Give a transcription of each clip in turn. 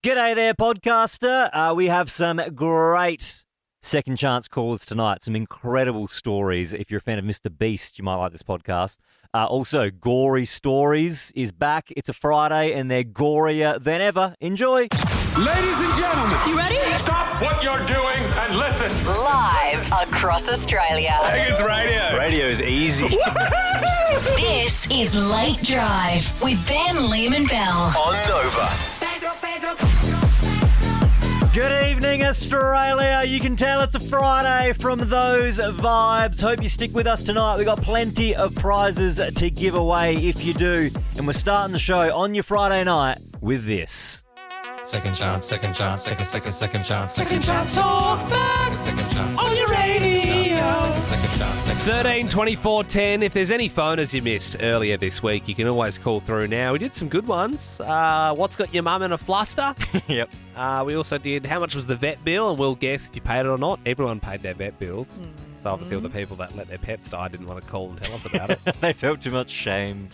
G'day there, podcaster. We have some great second chance callers tonight. Some incredible stories. If you're a fan of Mr. Beast, you might like this podcast. Also, Gory Stories is back. It's a Friday and they're gorier than ever. Enjoy. Ladies and gentlemen, You ready? Stop what you're doing and listen. Live across Australia. I think it's radio. Radio's easy. This is Late Drive with Ben, Liam and Bell. On Nova. Good evening, Australia. You can tell it's a Friday from those vibes. Hope you stick with us tonight. We've got plenty of prizes to give away if you do. And we're starting the show on your Friday night with this. Second chance, second chance, second chance. Second chance, talkback Second chance. on your radio. Second chance. 13 24 10. If there's any phoners you missed earlier this week, you can always call through now. We did some good ones. What's got your mum in a fluster? Yep. We also did how much was the vet bill, and we'll guess if you paid it or not. Everyone paid their vet bills. So obviously all the people that let their pets die didn't want to call and tell us about it. They felt too much shame.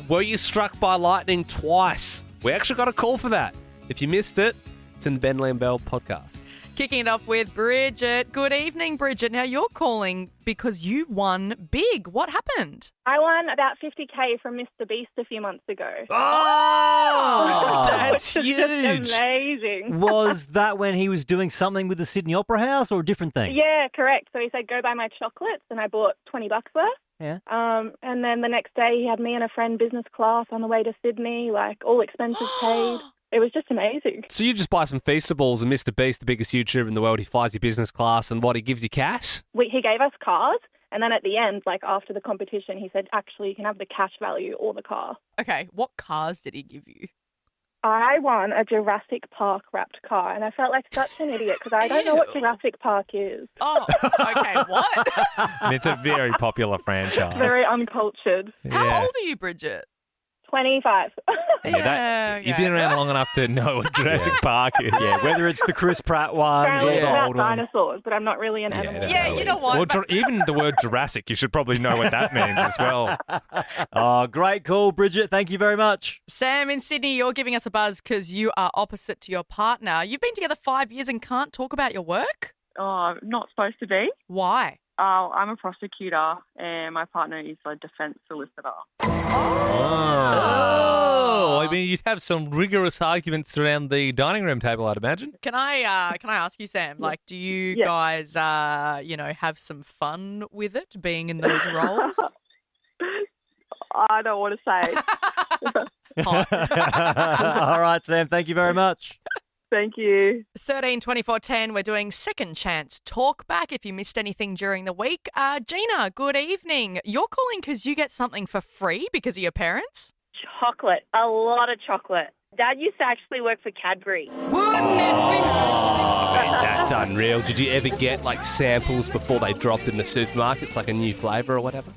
Were you struck by lightning twice? We actually got a call for that. If you missed it, it's in the Ben Liam Bell podcast. Kicking it off with Bridget. Good evening, Bridget. Now you're calling because you won big. What happened? I won about 50k from Mr. Beast a few months ago. Oh, that's Which is huge. just amazing. Was that when he was doing something with the Sydney Opera House or a different thing? Yeah, correct. So he said, go buy my chocolates, and I bought $20 worth. Yeah. And then the next day he had me and a friend business class on the way to Sydney, like all expenses paid. It was just amazing. So you just buy some Feastables and Mr. Beast, the biggest YouTuber in the world, he flies you business class and what, he gives you cash? He gave us cars, and then at the end, like after the competition, he said, actually, you can have the cash value or the car. Okay, what cars did he give you? I won a Jurassic Park wrapped car, and I felt like such an idiot because I don't know what Jurassic Park is. Oh, okay, what? And it's a very popular franchise. Very uncultured. How old are you, Bridget? 25. You've been around long enough to know what Jurassic Park is. Yeah, whether it's the Chris Pratt ones Apparently or it's the about old ones. dinosaurs, but I'm not really an animal. Yeah, you know what? Well, even the word Jurassic, you should probably know what that means as well. Oh, great call, Bridget. Thank you very much. Sam in Sydney, you're giving us a buzz because you are opposite to your partner. You've been together 5 years and can't talk about your work? Oh, not supposed to be. Why? I'm a prosecutor and my partner is a defence solicitor. Oh, I mean, you'd have some rigorous arguments around the dining room table, I'd imagine. Can I ask you, Sam? Like, do you guys, have some fun with it, being in those roles? I don't want to say. All right, Sam. Thank you very much. Thank you. 13 24 10, we're doing second chance talk back if you missed anything during the week. Gina, good evening. You're calling because you get something for free because of your parents? Chocolate. A lot of chocolate. Dad used to actually work for Cadbury. That's unreal. Did you ever get like samples before they dropped in the supermarkets, like a new flavour or whatever?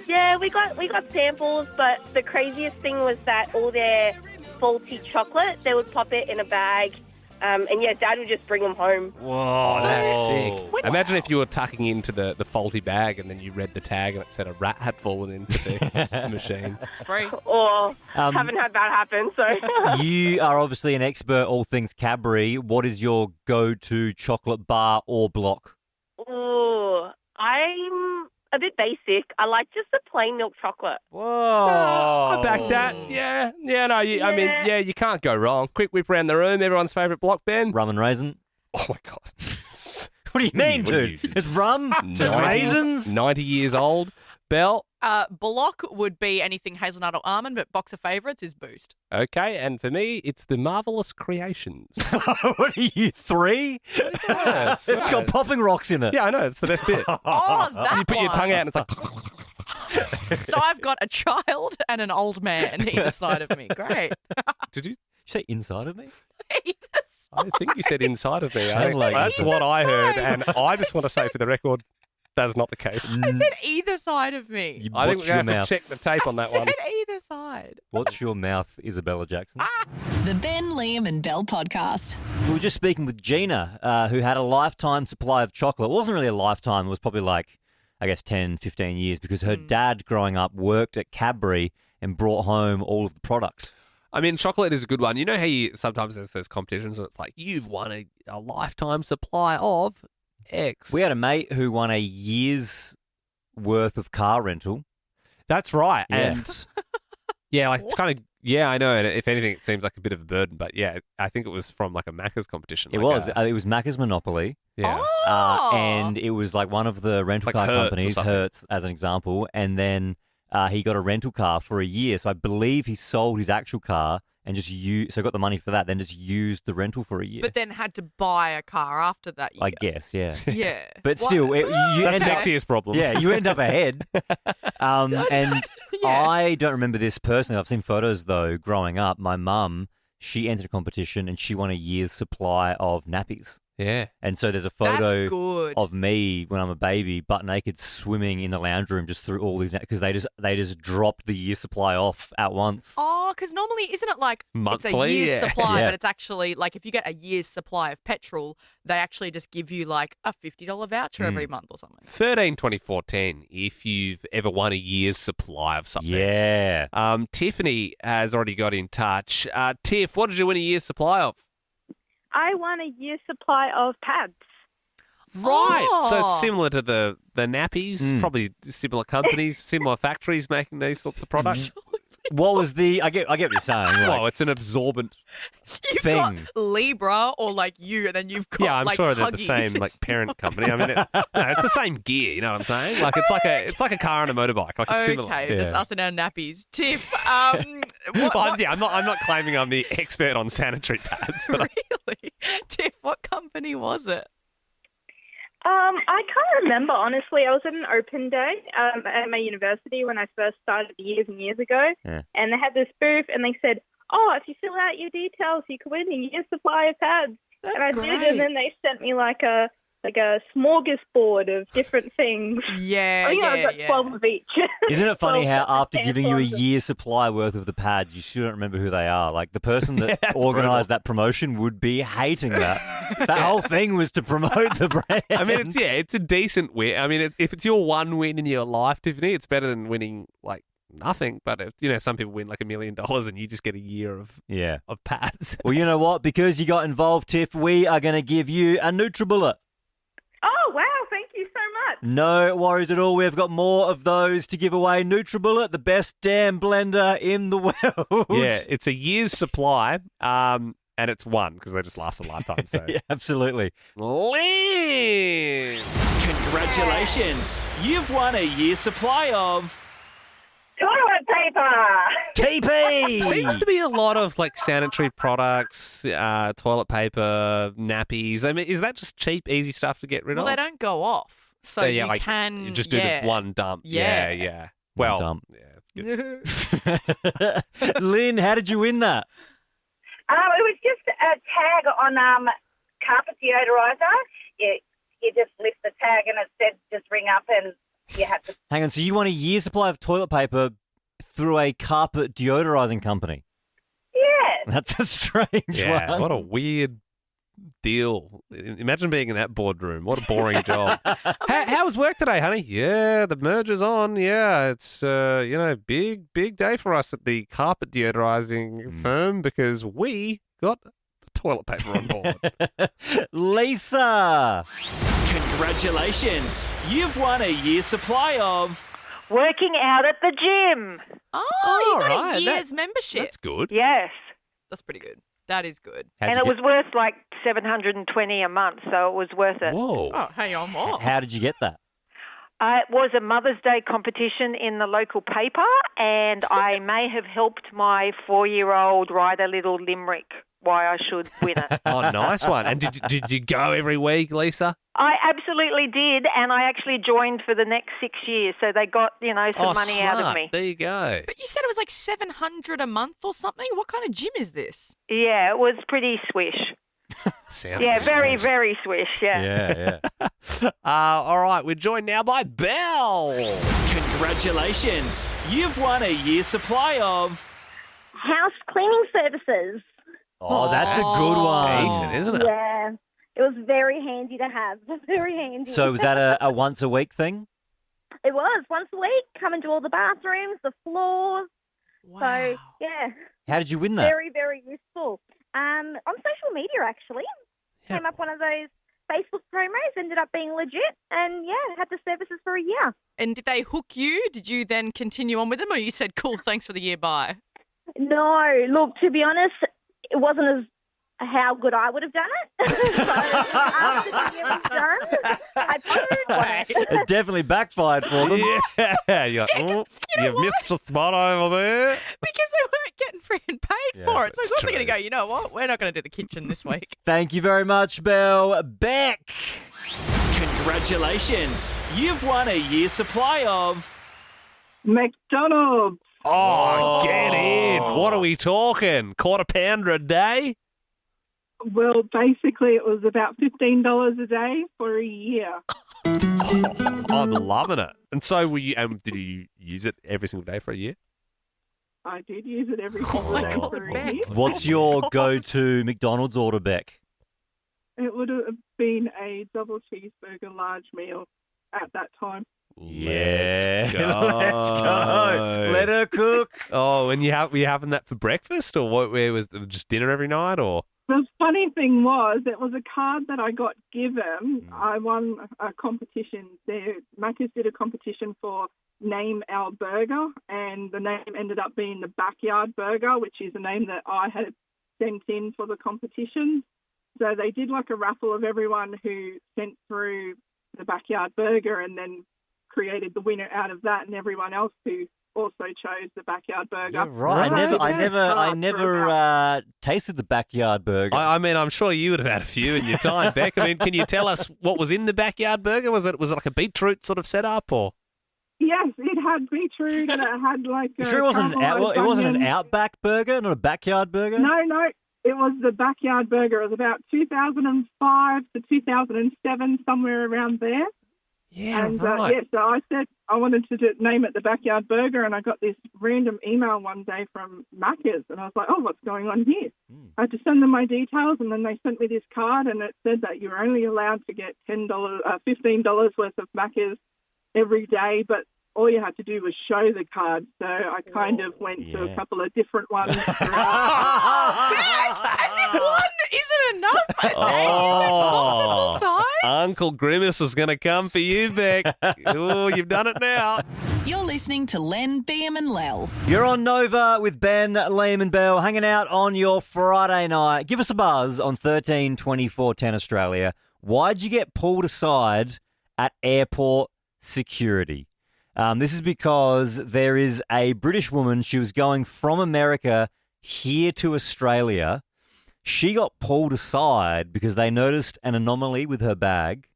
Yeah, we got samples, but the craziest thing was that all their faulty chocolate, they would pop it in a bag. Dad would just bring them home. Whoa, that's sick. When- Imagine if you were tucking into the faulty bag and then you read the tag and it said a rat had fallen into the machine. It's free. Or haven't had that happen, so... You are obviously an expert all things Cadbury. What is your go-to chocolate bar or block? Ooh, I'm a bit basic. I like just the plain milk chocolate. Whoa. I back that. I mean, you can't go wrong. Quick whip around the room. Everyone's favourite block, Ben. Rum and raisin. Oh, my God. What do you mean, What do dude? you do? It's rum? It's raisins? 90 years old. Bell. Block would be anything hazelnut or almond, but box of favourites is Boost. Okay, and for me, it's the Marvellous Creations. What are you, 3? Yes, It's got popping rocks in it. Yeah, I know. It's the best bit. Oh, that You put your one. tongue out and it's like... So I've got a child and an old man either side of me. Great. Did you? You say inside of me? Either I think you said inside of me. Sound like That's it. what I heard, Either and I just want to say for the record, that is not the case. I said either side of me. You I think watch we're your going to have mouth. to check the tape on that I one. said either side. Watch your mouth, Isabella Jackson. The Ben, Liam and Bell podcast. We were just speaking with Gina, who had a lifetime supply of chocolate. It wasn't really a lifetime. It was probably like, I guess, 10, 15 years because her dad growing up worked at Cadbury and brought home all of the products. I mean, chocolate is a good one. You know how sometimes there's those competitions where it's like, you've won a lifetime supply of X. We had a mate who won a year's worth of car rental. That's right. Yeah. And yeah, like it's kind of, yeah, I know. And if anything, it seems like a bit of a burden. But yeah, I think it was from like a Macca's competition. It was Macca's Monopoly. Yeah. And it was like one of the rental Like car Hertz or companies, something. Hertz as an example. And then he got a rental car for a year. So I believe he sold his actual car and just got the money for that, then just used the rental for a year. But then had to buy a car after that year. I guess, yeah. Yeah. But What? still, you That's end up, next year's problem. yeah, you end up ahead. And I don't remember this personally. I've seen photos, though, growing up. My mum, she entered a competition and she won a year's supply of nappies. Yeah. And so there's a That's photo good. of me when I'm a baby, butt naked, swimming in the lounge room just through all these, because they just dropped the year supply off at once. Oh, because normally, isn't it like it's a Monthly, year's yeah. supply, Yeah. but it's actually like if you get a year's supply of petrol, they actually just give you like a $50 voucher every month or something. 13, 24, 10, if you've ever won a year's supply of something. Yeah. Tiffany has already got in touch. Tiff, what did you win a year's supply of? I won a year's supply of pads. Right. So Oh. it's similar to the nappies, probably similar companies, similar factories making these sorts of products. What was the? I get what you're saying. Like, Well, it's an absorbent. You've Thing. got Libra or like you, and then you've got Yeah, I'm like sure they're the Huggies. same like parent company. I mean, it's the same gear. You know what I'm saying? Like it's like a car and a motorbike. Like it's similar. Okay, just Yeah. us and our nappies. Tiff, Well, I'm not claiming I'm the expert on sanitary pads, but really? Tiff, what company was it? I can't remember, honestly. I was at an open day at my university when I first started years and years ago. Yeah. And they had this booth and they said, oh, if you fill out your details, you can win a year's supply of pads. That's and I great. did, and then they sent me like a smorgasbord of different things. Yeah, I think I got yeah. 12 of each. Isn't it funny 12 how different after giving you a tampons. year's supply worth of the pads, you still don't remember who they are? Like the person that That's organised that promotion would be hating that. That whole thing was to promote the brand. I mean, it's a decent win. I mean, if it's your one win in your life, Tiffany, it's better than winning like nothing. But if, some people win like $1 million and you just get a year of Yeah. pads. Well, you know what? Because you got involved, Tiff, we are going to give you a NutriBullet. Oh, wow. Thank you so much. No worries at all. We've got more of those to give away. NutriBullet, the best damn blender in the world. Yeah, it's a year's supply, and it's one because they just last a lifetime. So, Yeah, absolutely. Lynn! Congratulations. You've won a year's supply of Toilet paper! TP! Seems to be a lot of like sanitary products, toilet paper, nappies. I mean, is that just cheap, easy stuff to get rid Well, of? they don't go off, so Yeah, you like, can you just do the one dump. Yeah. Yeah. Well, dump. yeah. Good. Lynn, how did you win that? It was just a tag on carpet deodorizer. You just lift the tag and it said just ring up and you had to... Hang on, so you won a year's supply of toilet paper through a carpet deodorizing company? Yes. That's a strange Yeah, one. what a weird deal. Imagine being in that boardroom. What a boring job. How was work today, honey? Yeah, the merger's on. Yeah, it's big day for us at the carpet deodorizing firm because we got the toilet paper on board. Lisa! Congratulations. You've won a year's supply of Working out at the gym. Oh, you got right, a year's membership. That's good. Yes. That's pretty good. That is good. How'd And you it was worth like $720 a month, so it was worth it. Whoa. Oh, hang on, what? How did you get that? It was a Mother's Day competition in the local paper, and I may have helped my 4-year-old write a little limerick why I should win it. Oh, nice one. And did you go every week, Lisa? I absolutely did, and I actually joined for the next 6 years, so they got, some money out of smart. me. There you go. But you said it was like $700 a month or something. What kind of gym is this? Yeah, it was pretty swish. Sounds Yeah, very, very swish, Yeah. all right, we're joined now by Belle. Congratulations. You've won a year's supply of House cleaning services. Oh, that's a good one. Decent, isn't it? Yeah. It was very handy to have. Very handy. So was that a once a week thing? It was once a week. Come and do all the bathrooms, the floors. Wow. So, yeah. How did you win that? Very, very useful. On social media, actually. Yeah. Came up one of those Facebook promos, ended up being legit, and had the services for a year. And did they hook you? Did you then continue on with them, or you said, cool, thanks for the year, bye? No, look, to be honest, it wasn't as how good I would have done it. So after the year was done, I pondered on it. It definitely backfired for them. Yeah, you're like, you've missed a spot over there. Because they weren't getting freaking paid Yeah, for it. So of that's course they're going to true. go, you know what? We're not going to do the kitchen this week. Thank you very much, Belle. Beck. Congratulations. You've won a year's supply of McDonald's. Oh, get in. What are we talking? Quarter pounder a day? Well, basically, it was about $15 a day for a year. I'm loving it. And so were you, did you use it every single day for a year? I did use it every single day God, for a Beck. year. What's your go-to McDonald's order, Beck? It would have been a double cheeseburger large meal at that time. Yeah. Let's go. Let's go. Let her cook. Oh, and were you having that for breakfast, or where was it, just dinner every night, or? The funny thing was, it was a card that I got given. I won a competition there. Macca's did a competition for Name Our Burger, and the name ended up being the Backyard Burger, which is a name that I had sent in for the competition. So they did like a raffle of everyone who sent through the Backyard Burger, and then created the winner out of that, and everyone else who also chose the Backyard Burger. Yeah, right. I never tasted the Backyard Burger. I mean, I'm sure you would have had a few in your time, Beck. I mean, can you tell us what was in the Backyard Burger? Was it like a beetroot sort of setup, or? Yes, it had beetroot, and it had like. You sure it wasn't it wasn't an Outback Burger, not a Backyard Burger? No, it was the Backyard Burger. It was about 2005 to 2007, somewhere around there. Yeah, And right. so I said I wanted to name it the Backyard Burger, and I got this random email one day from Macca's, and I was like, oh, what's going on here? I had to send them my details, and then they sent me this card, and it said that you're only allowed to get $15 worth of Macca's every day, but all you had to do was show the card. So I kind of went to a couple of different ones. As if one isn't enough a day. Oh. Multiple times. Uncle Grimace is going to come for you, Beck. Oh, you've done it now. You're listening to Len, Beam and Lel. You're on Nova with Ben, Liam and Bell, hanging out on your Friday night. Give us a buzz on 13 24 10 Australia. Why'd you get pulled aside at airport security? This is because there is a British woman. She was going from America here to Australia. She got pulled aside because they noticed an anomaly with her bag.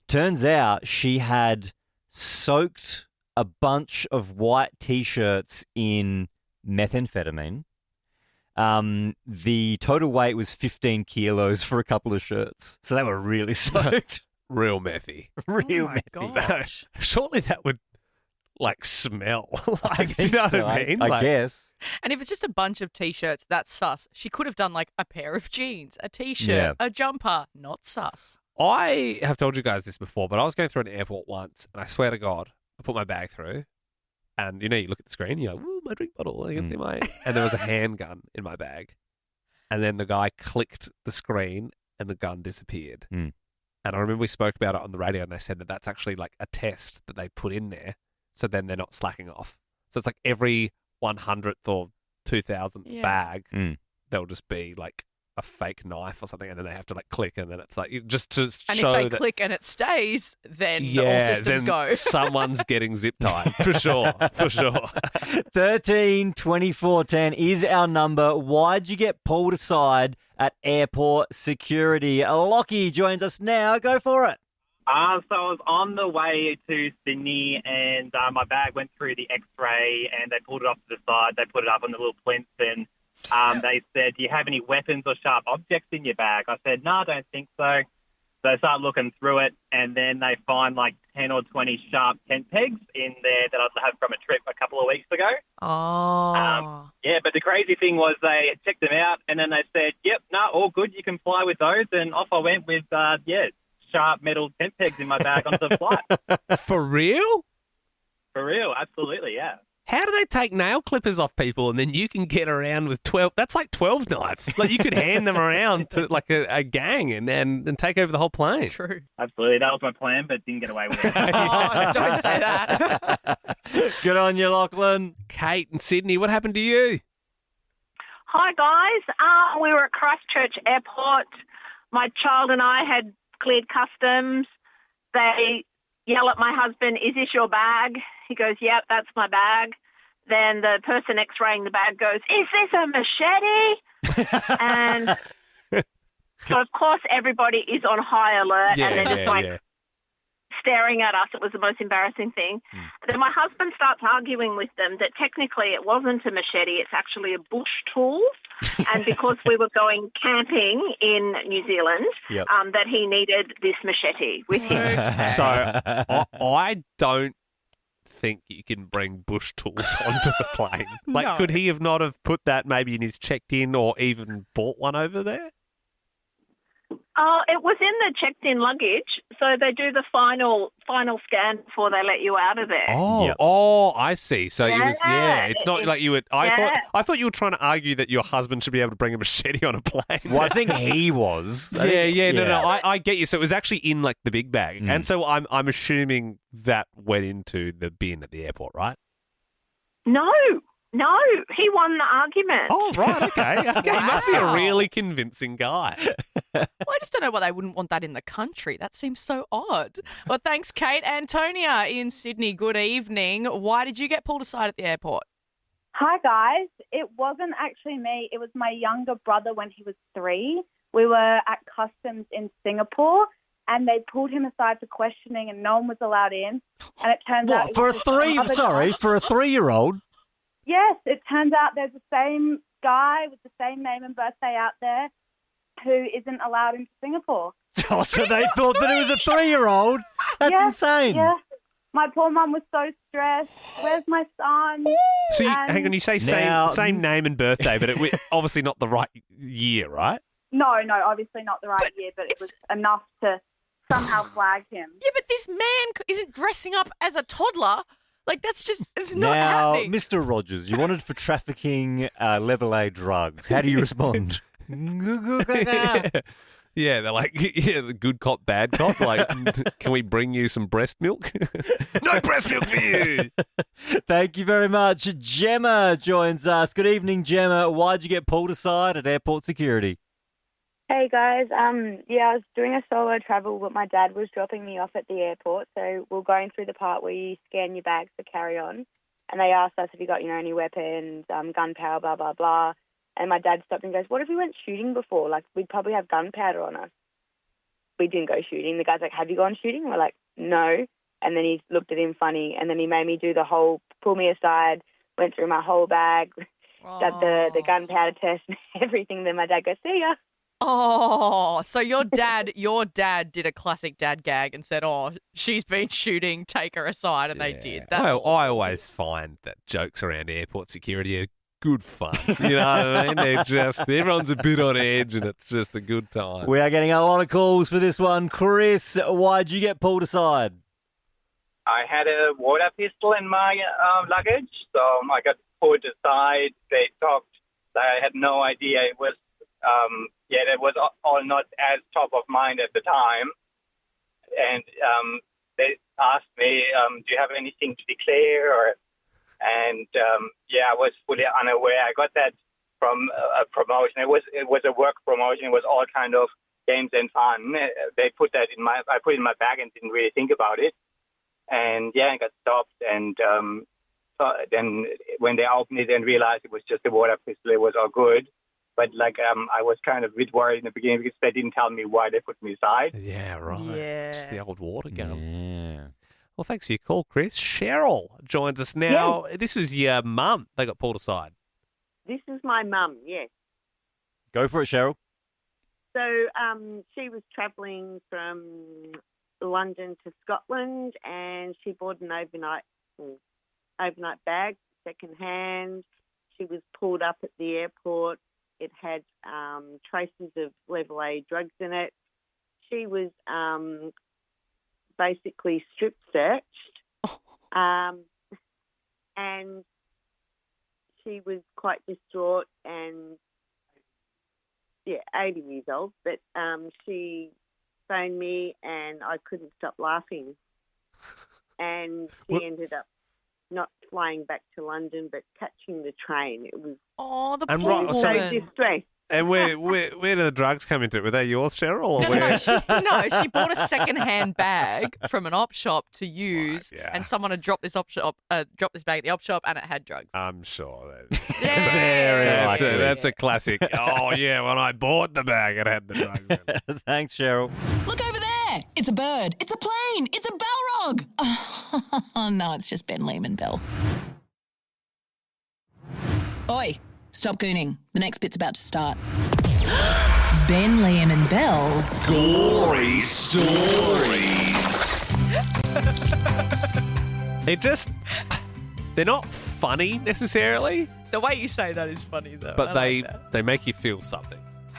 Turns out she had soaked a bunch of white T-shirts in methamphetamine. The total weight was 15 kilos for a couple of shirts. So they were really soaked. Real methy. Real Oh my methy. gosh. Surely that would, smell. Do you think know so, what I mean? I guess. And if it's just a bunch of T-shirts, that's sus. She could have done like a pair of jeans, a T-shirt, Yeah. a jumper. Not sus. I have told you guys this before, but I was going through an airport once, and I swear to God, I put my bag through, and you look at the screen, you're like, "Ooh, my drink bottle." I can see my, and there was a handgun in my bag, and then the guy clicked the screen, and the gun disappeared. Mm. And I remember we spoke about it on the radio, and they said that that's actually like a test that they put in there, so then they're not slacking off. So it's like every 100th or 2000th Yeah. bag, Mm. there'll just be like a fake knife or something, and then they have to click, and then it's like just to And show if they that. click and it stays, then all Yeah, systems then go. someone's getting zip tied for sure, for sure. 13 24 10 is our number. Why'd you get pulled aside at airport security? Lockie joins us now. Go for it. So I was on the way to Sydney, and my bag went through the X-ray, and they pulled it off to the side. They put it up on the little plinth, and they said, "Do you have any weapons or sharp objects in your bag?" I said, "No, I don't think so." So they start looking through it, and then they find like 10 or 20 sharp tent pegs in there that I'd had from a trip a couple of weeks ago. Oh. Yeah, but the crazy thing was they checked them out, and then they said, "Yep, no, all good. You can fly with those." And off I went with, sharp metal tent pegs in my bag onto the flight. For real? For real, absolutely, yeah. How do they take nail clippers off people and then you can get around with 12? That's like 12 knives. Like you could hand them around to like a gang and take over the whole plane. True. Absolutely. That was my plan, but didn't get away with it. Oh, don't say that. Good on you, Lachlan. Kate and Sydney, what happened to you? Hi, guys. We were at Christchurch Airport. My child and I had cleared customs. They yell at my husband, "Is this your bag?" He goes, "Yep, that's my bag." Then the person x-raying the bag goes, "Is this a machete?" And so, of course, everybody is on high alert and they're just staring at us. It was the most embarrassing thing. Then my husband starts arguing with them that technically it wasn't a machete, it's actually a bush tool. And because we were going camping in New Zealand, that he needed this machete with him. So I don't think you can bring bush tools onto the plane. Like, No. could he have not have put that maybe in his checked-in or even bought one over there? It was in the checked-in luggage, so they do the final scan before they let you out of there. Oh, I see. So it was, it's not like you would. I thought you were trying to argue that your husband should be able to bring a machete on a plane. Well, I think he was. No, I get you. So it was actually in like the big bag, and so I'm assuming that went into the bin at the airport, right? No, he won the argument. Oh, right, okay. He must be a really convincing guy. Well, I just don't know why they wouldn't want that in the country. That seems so odd. Well, thanks, Kate. Antonia in Sydney, good evening. Why did you get pulled aside at the airport? Hi, guys. It wasn't actually me. It was my younger brother when he was 3. We were at customs in Singapore, and they pulled him aside for questioning, and no one was allowed in. And it turns out... For a 3-year-old? Yes, it turns out there's the same guy with the same name and birthday out there who isn't allowed into Singapore. Oh, so they thought that it was a 3-year-old? That's insane. Yeah. My poor mum was so stressed. Where's my son? So hang on, you say same name and birthday, but it obviously not the right year, right? No, obviously not the right year, but it was enough to somehow flag him. Yeah, but this man isn't dressing up as a toddler. Like, it's not Now, happening. Mr. Rogers, you wanted for trafficking level A drugs. How do you respond? Yeah, they're like, the good cop, bad cop. Like, can we bring you some breast milk? No breast milk for you. Thank you very much. Gemma joins us. Good evening, Gemma. Why'd you get pulled aside at airport security? Hey guys, I was doing a solo travel, but my dad was dropping me off at the airport, so we're going through the part where you scan your bags for carry-on, and they asked us if you got, any weapons, gunpowder, blah, blah, blah, and my dad stopped and goes, what if we went shooting before? Like, we'd probably have gunpowder on us. We didn't go shooting. The guy's like, have you gone shooting? We're like, no, and then he looked at him funny, and then he made me do pull me aside, went through my whole bag, did the gunpowder test and everything, then my dad goes, see ya. Oh, so your dad did a classic dad gag and said, "Oh, she's been shooting, take her aside," and they did. I always find that jokes around airport security are good fun. You know what I mean? They're just, everyone's a bit on edge and it's just a good time. We are getting a lot of calls for this one. Chris, why'd you get pulled aside? I had a water pistol in my luggage, so I got pulled aside. They talked. I had no idea it was. That was all not as top of mind at the time. And they asked me, do you have anything to declare? I was fully unaware. I got that from a promotion. It was a work promotion. It was all kind of games and fun. They put that I put it in my bag and didn't really think about it. And I got stopped. And so then when they opened it and realized it was just a water pistol, it was all good. But I was kind of a bit worried in the beginning because they didn't tell me why they put me aside. Yeah, right. Yeah. Just the old water gun. Yeah. Well, thanks for your call, Chris. Cheryl joins us now. Yeah. This was your mum. They got pulled aside. This is my mum, yes. Go for it, Cheryl. So she was travelling from London to Scotland, and she bought an overnight bag, second-hand. She was pulled up at the airport. It had traces of level A drugs in it. She was basically strip searched, and she was quite distraught and, 80 years old. But she phoned me and I couldn't stop laughing. And she ended up not flying back to London but catching the train. It was the And poor right, so- woman. distressed. And where do the drugs come into it? Were they yours, Cheryl? Or where? She bought a second-hand bag from an op shop to use, and someone had dropped this bag at the op shop, and it had drugs. I'm sure. Very likely. That's a classic. Oh, yeah, when I bought the bag, it had the drugs in it. Thanks, Cheryl. Look over there. It's a bird. It's a plane. It's a Balrog. Oh, no, it's just Ben Lehman Bell. Oi, stop gooning. The next bit's about to start. Ben Lehman Bell's Gory Stories. They're not funny necessarily, The way you say that is funny, though. but I like that. they make you feel something.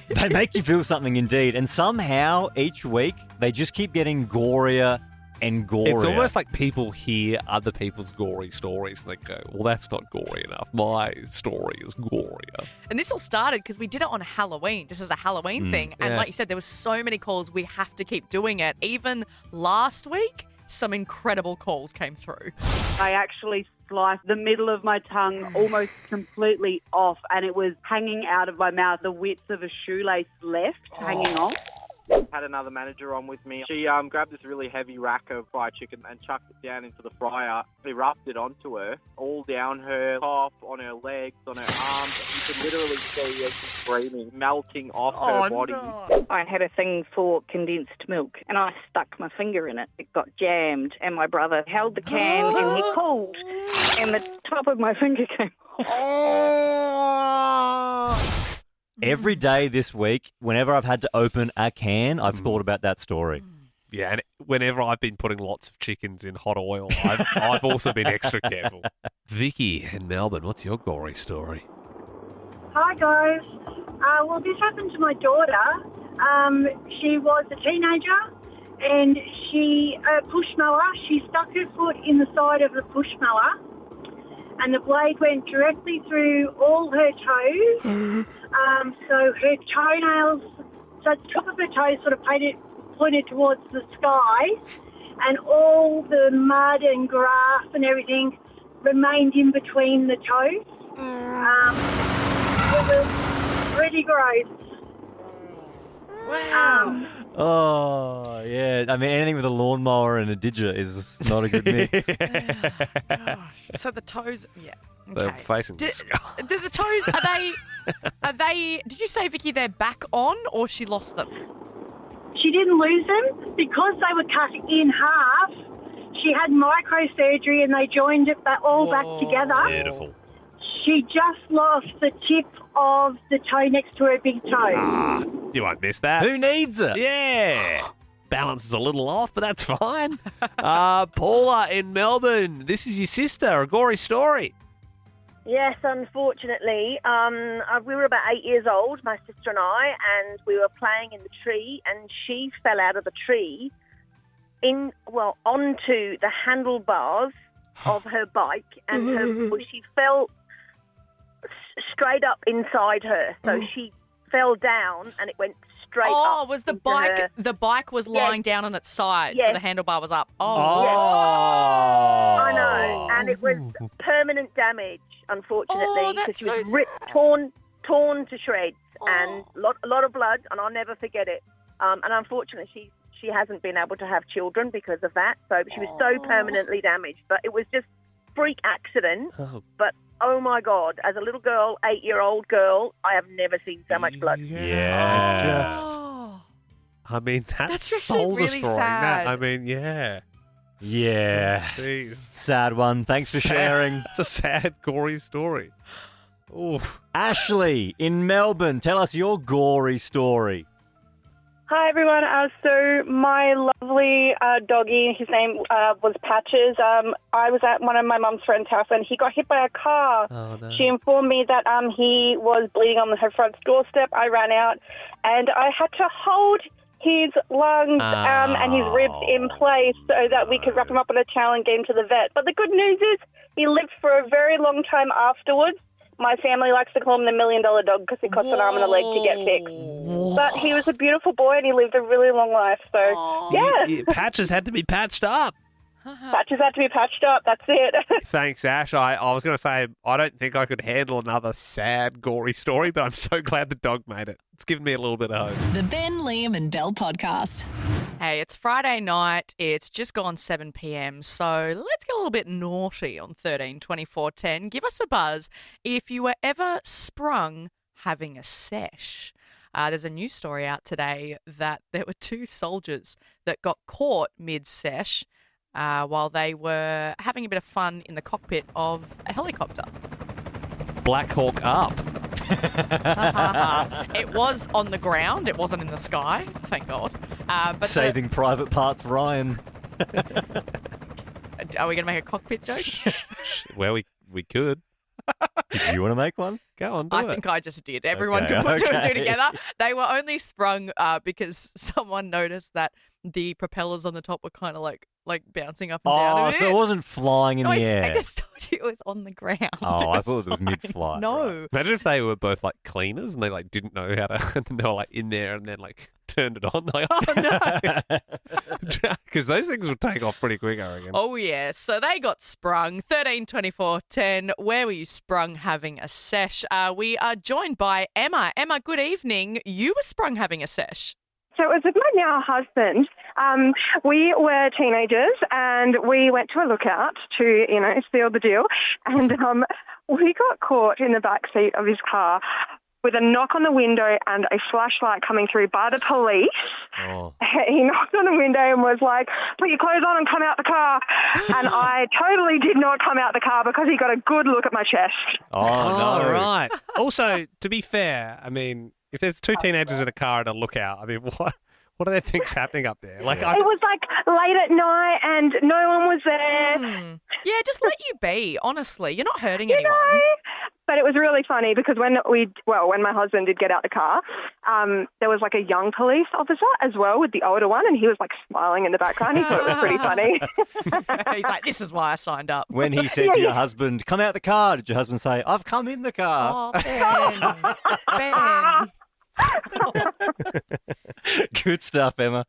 They make you feel something indeed. And somehow each week they just keep getting gorier and gorier. It's almost like people hear other people's gory stories and they go, well, that's not gory enough. My story is gorier. And this all started because we did it on Halloween, just as a Halloween thing. And yeah. like you said, there were so many calls. We have to keep doing it. Even last week, some incredible calls came through. I actually sliced the middle of my tongue almost completely off, and it was hanging out of my mouth, the width of a shoelace left hanging off. Had another manager on with me. She grabbed this really heavy rack of fried chicken and chucked it down into the fryer, erupted onto her, all down her top, on her legs, on her arms. You could literally see her screaming, melting off her body. No. I had a thing for condensed milk and I stuck my finger in it. It got jammed and my brother held the can and he pulled and the top of my finger came off. Every day this week, whenever I've had to open a can, I've thought about that story. Yeah, and whenever I've been putting lots of chickens in hot oil, I've also been extra careful. Vicky in Melbourne, what's your gory story? Hi, guys. Well, this happened to my daughter. She was a teenager and she push mower. She stuck her foot in the side of the push mower and the blade went directly through all her toes. So her toenails, so the top of her toes sort of pointed towards the sky, and all the mud and grass and everything remained in between the toes. It was really gross. Wow. Oh, yeah. I mean, anything with a lawnmower and a didger is not a good mix. Gosh. So the toes, yeah. They're Okay. facing the sky. The toes, are they, did you say, Vicky, they're back on or she lost them? She didn't lose them because they were cut in half. She had microsurgery and they joined it all back together. Beautiful. She just lost the tip of the toe next to her big toe. You won't miss that. Who needs it? Yeah. Balance is a little off, but that's fine. Paula in Melbourne, this is your sister, a gory story. Yes, unfortunately. We were about 8 years old, my sister and I, and we were playing in the tree, and she fell out of the tree onto the handlebars of her bike, and she fell straight up inside her. So she fell down, and it went straight up. Oh, was the into bike? her. The bike was lying down on its side, so Yes. the handlebar was up. I know, and it was permanent damage, unfortunately, that's because she was so ripped, torn to shreds, and a lot of blood, and I'll never forget it. And unfortunately, she hasn't been able to have children because of that, so she was so permanently damaged. But it was just freak accident. But oh my God, as a little girl, 8-year-old girl, I have never seen so much blood. Yeah. I mean, that's actually soul really destroying. sad. I mean, yeah. Yeah. Jeez. Sad one. Thanks for sharing. It's a sad, gory story. Ooh. Ashley in Melbourne, tell us your gory story. Hi, everyone. So my lovely doggy, his name was Patches. I was at one of my mum's friend's house and he got hit by a car. Oh, no. She informed me that he was bleeding on her front doorstep. I ran out and I had to hold his lungs and his ribs in place so that we could wrap him up in a towel and get him to the vet. But the good news is he lived for a very long time afterwards. My family likes to call him the $1 million dog because it costs an arm and a leg to get fixed. But he was a beautiful boy and he lived a really long life. So, yeah. Patches had to be patched up. Patches had to be patched up. That's it. Thanks, Ash. I was going to say, I don't think I could handle another sad, gory story, but I'm so glad the dog made it. It's given me a little bit of hope. The Ben, Liam and Bell podcast. Hey, it's Friday night. It's just gone 7 p.m. So let's get a little bit naughty on 13 24 10. Give us a buzz if you were ever sprung having a sesh. There's a news story out today that there were 2 soldiers that got caught mid-sesh while they were having a bit of fun in the cockpit of a helicopter. Black Hawk up. It was on the ground. It wasn't in the sky, thank God. But Saving Private Parts Ryan. Are we going to make a cockpit joke? Well, we could. Did you want to make one? Go on, do I it. think I just did. Everyone Okay, could put 2 and 2 okay. together. They were only sprung because someone noticed that the propellers on the top were kind of like bouncing up and down. Oh, a bit. so it wasn't flying in No, the I air. just told you it was on the ground. Oh, I thought it was mid-flight. No. Imagine if they were both like cleaners and they like didn't know how to, and they were like in there and then like turned it on. Like, oh no, because those things would take off pretty quick, I reckon. Oh, yeah. So they got sprung. 13 24 10. Where were you sprung having a sesh? We are joined by Emma. Emma, good evening. You were sprung having a sesh. So it was with my now husband. We were teenagers and we went to a lookout to, seal the deal. And we got caught in the back seat of his car with a knock on the window and a flashlight coming through by the police. Oh. He knocked on the window and was like, "Put your clothes on and come out the car." And I totally did not come out the car because he got a good look at my chest. Oh, no. Right. Also, to be fair, I mean, if there's 2 teenagers in a car and a lookout, I mean, what do they think's happening up there? Like, It was like late at night and no one was there. Yeah, just let you be, honestly. You're not hurting anyone. But it was really funny because when my husband did get out the car, there was like a young police officer as well with the older one, and he was like smiling in the background. He thought it was pretty funny. He's like, this is why I signed up. When he said to your husband, "Come out the car," did your husband say, "I've come in the car"? Oh, Ben. Good stuff, Emma.